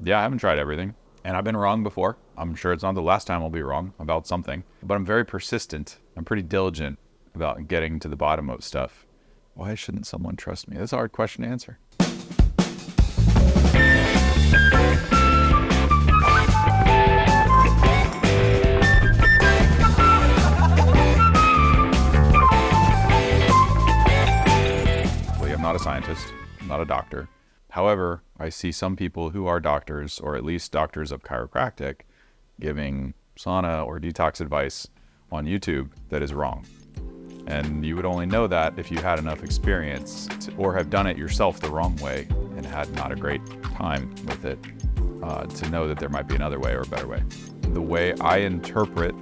Yeah, I haven't tried everything. And I've been wrong before. I'm sure it's not the last time I'll be wrong about something. But I'm very persistent. I'm pretty diligent about getting to the bottom of stuff. Why shouldn't someone trust me? That's a hard question to answer. I'm not a scientist. I'm not a doctor. However, I see some people who are doctors, or at least doctors of chiropractic, giving sauna or detox advice on YouTube that is wrong. And you would only know that if you had enough experience or have done it yourself the wrong way and had not a great time with it to know that there might be another way or a better way. The way I interpret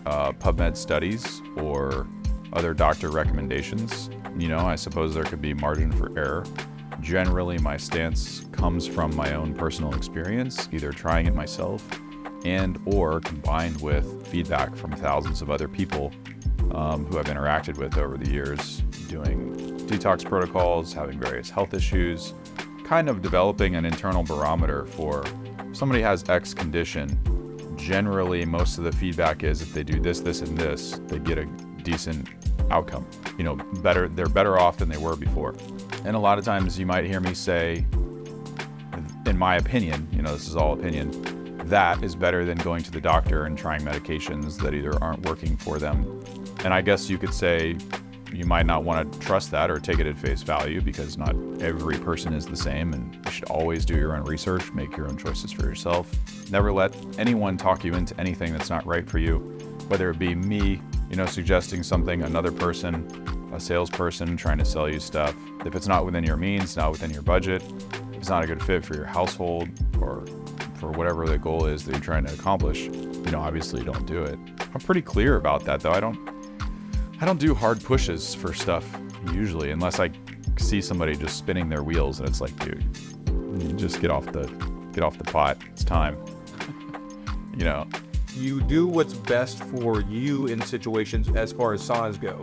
PubMed studies or other doctor recommendations, I suppose there could be margin for error. Generally, my stance comes from my own personal experience, either trying it myself and or combined with feedback from thousands of other people who I've interacted with over the years, doing detox protocols, having various health issues, kind of developing an internal barometer for if somebody has X condition. Generally, most of the feedback is if they do this, this, and this, they get a decent outcome. They're better off than they were before. And a lot of times you might hear me say, in my opinion, this is all opinion, that is better than going to the doctor and trying medications that either aren't working for them. And I guess you could say you might not want to trust that or take it at face value because not every person is the same, and you should always do your own research, make your own choices for yourself. Never let anyone talk you into anything that's not right for you, whether it be me, suggesting something, another person, a salesperson trying to sell you stuff. If it's not within your means, not within your budget, if it's not a good fit for your household or for whatever the goal is that you're trying to accomplish, obviously don't do it. I'm pretty clear about that though. I don't do hard pushes for stuff usually, unless I see somebody just spinning their wheels and it's like, dude, you just get off the pot. It's time. You do what's best for you in situations as far as saunas go.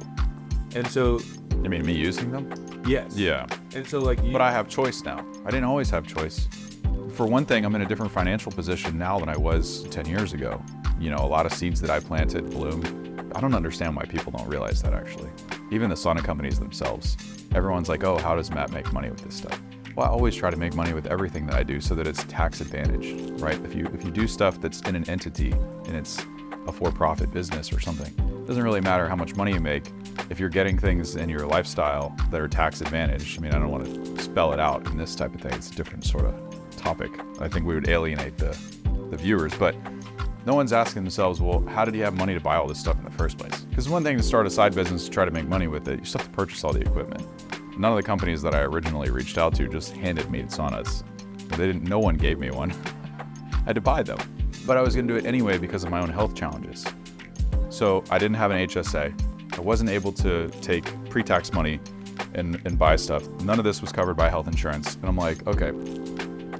And so... You mean me using them? Yes. Yeah. And so But I have choice now. I didn't always have choice. For one thing, I'm in a different financial position now than I was 10 years ago. A lot of seeds that I planted bloomed. I don't understand why people don't realize that actually. Even the sauna companies themselves. Everyone's like, oh, how does Matt make money with this stuff? Well, I always try to make money with everything that I do so that it's tax advantaged, right? If you do stuff that's in an entity and it's a for-profit business or something, it doesn't really matter how much money you make if you're getting things in your lifestyle that are tax advantaged. I don't want to spell it out in this type of thing. It's a different sort of topic. I think we would alienate the viewers, but no one's asking themselves, well, how did he have money to buy all this stuff in the first place? Because one thing to start a side business to try to make money with it, you still have to purchase all the equipment. None of the companies that I originally reached out to just handed me saunas. No one gave me one. I had to buy them. But I was gonna do it anyway because of my own health challenges. So I didn't have an HSA. I wasn't able to take pre-tax money and buy stuff. None of this was covered by health insurance. And I'm like, okay,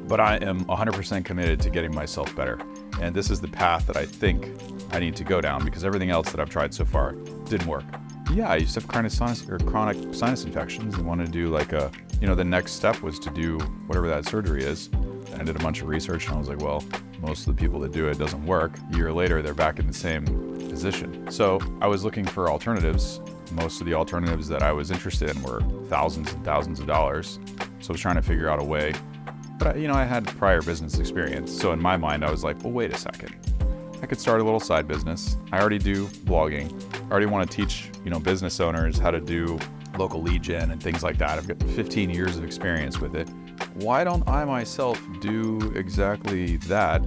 but I am 100% committed to getting myself better. And this is the path that I think I need to go down because everything else that I've tried so far didn't work. Yeah, I used to have chronic sinus infections and wanted to do the next step was to do whatever that surgery is. And I did a bunch of research and I was like, well, most of the people that do it doesn't work. A year later, they're back in the same position. So I was looking for alternatives. Most of the alternatives that I was interested in were thousands and thousands of dollars. So I was trying to figure out a way. But I had prior business experience. So in my mind, I was like, well, wait a second. I could start a little side business. I already do blogging. I already want to teach, business owners how to do local lead gen and things like that. I've got 15 years of experience with it. Why don't I myself do exactly that?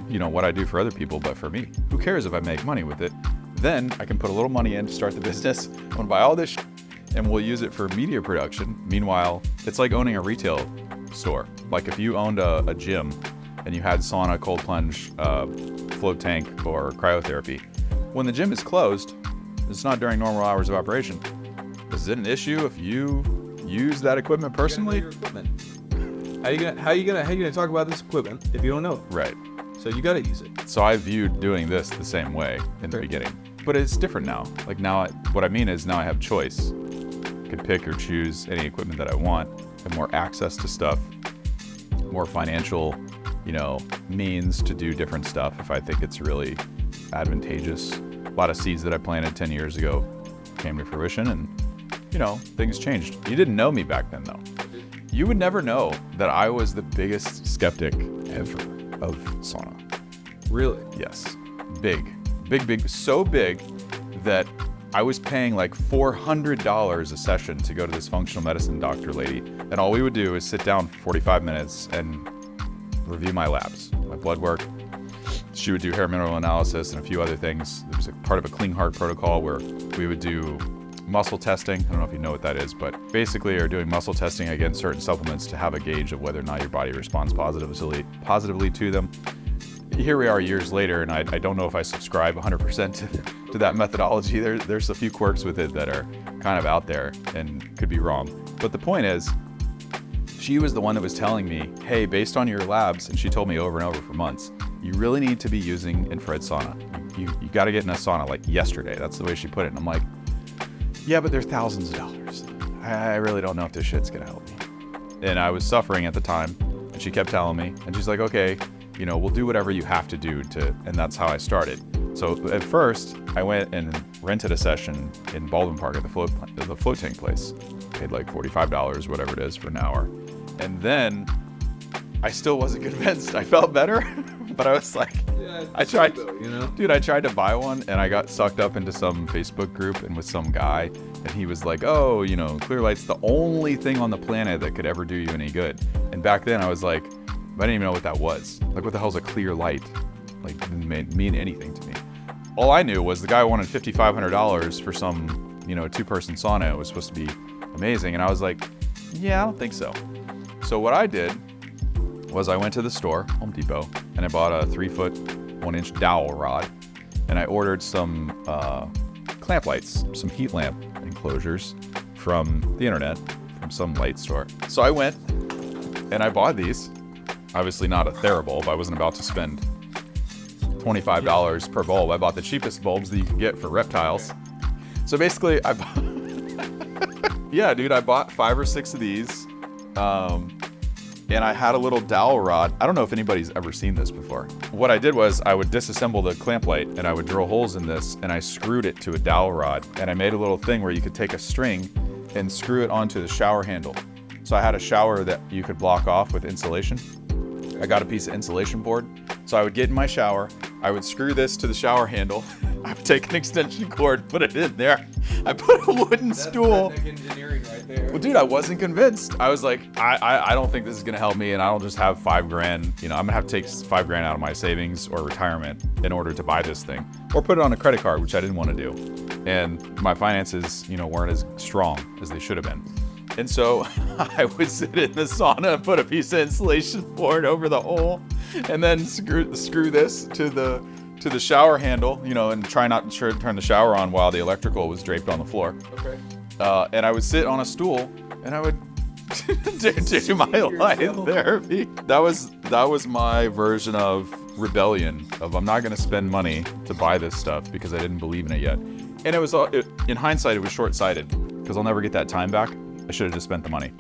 What I do for other people, but for me. Who cares if I make money with it? Then I can put a little money in to start the business. I'm gonna buy all this and we'll use it for media production. Meanwhile, it's like owning a retail store. Like if you owned a gym and you had sauna, cold plunge, float tank, or cryotherapy. When the gym is closed, it's not during normal hours of operation. Is it an issue if you use that equipment personally? How you gonna talk about this equipment if you don't know it? Right. So you gotta use it. So I viewed doing this the same way in the beginning, but it's different now. Like now, what I mean is now I have choice. I could pick or choose any equipment that I want. I have more access to stuff, more financial, means to do different stuff if I think it's really advantageous. A lot of seeds that I planted 10 years ago came to fruition, and things changed. You didn't know me back then, though. You would never know that I was the biggest skeptic ever of sauna. Really? Yes. Big, so big that I was paying like $400 a session to go to this functional medicine doctor lady, and all we would do is sit down for 45 minutes and review my labs, my blood work. She would do hair mineral analysis and a few other things. There was a part of a clean heart protocol where we would do muscle testing. I don't know if you know what that is, but basically are doing muscle testing against certain supplements to have a gauge of whether or not your body responds positively to them. Here we are years later, and I don't know if I subscribe 100% to that methodology. There's a few quirks with it that are kind of out there and could be wrong. But the point is, she was the one that was telling me, hey, based on your labs, and she told me over and over for months, you really need to be using infrared sauna. You got to get in a sauna like yesterday. That's the way she put it. And I'm like, yeah, but they're thousands of dollars. I really don't know if this shit's going to help me. And I was suffering at the time, and she kept telling me, and she's like, okay, we'll do whatever you have to do and that's how I started. So at first, I went and rented a session in Baldwin Park at the float tank place. Paid like $45, whatever it is, for an hour. And then I still wasn't convinced. I felt better, but I was like, I tried, dude, I tried to buy one, and I got sucked up into some Facebook group and with some guy, and he was like, oh, ClearLight's the only thing on the planet that could ever do you any good. And back then I was like, I didn't even know what that was. Like, what the hell's a clear light? Like, it didn't mean anything to me. All I knew was the guy wanted $5,500 for some, two-person sauna. It was supposed to be amazing. And I was like, yeah, I don't think so. So what I did was I went to the store, Home Depot, and I bought a 3-foot, 1-inch dowel rod. And I ordered some clamp lights, some heat lamp enclosures from the internet, from some light store. So I went and I bought these. Obviously not a TheraBulb. I wasn't about to spend $25 per bulb. I bought the cheapest bulbs that you could get for reptiles. So basically, I bought 5 or 6 of these. And I had a little dowel rod. I don't know if anybody's ever seen this before. What I did was I would disassemble the clamp light, and I would drill holes in this, and I screwed it to a dowel rod. And I made a little thing where you could take a string and screw it onto the shower handle. So I had a shower that you could block off with insulation. I got a piece of insulation board. So I would get in my shower, I would screw this to the shower handle, I would take an extension cord, put it in there, I put a wooden stool. That's engineering right there. Well, dude, I wasn't convinced. I was like, I don't think this is gonna help me, and I don't just have $5,000. I'm gonna have to take $5,000 out of my savings or retirement in order to buy this thing, or put it on a credit card, which I didn't want to do. And my finances, weren't as strong as they should have been. And so I would sit in the sauna and put a piece of insulation board over the hole, and then screw this to the shower handle, and try not to turn the shower on while the electrical was draped on the floor. Okay. And I would sit on a stool, and I would do my light therapy. That was my version of rebellion. Of I'm not going to spend money to buy this stuff because I didn't believe in it yet. And in hindsight, it was short-sighted because I'll never get that time back. I should have just spent the money.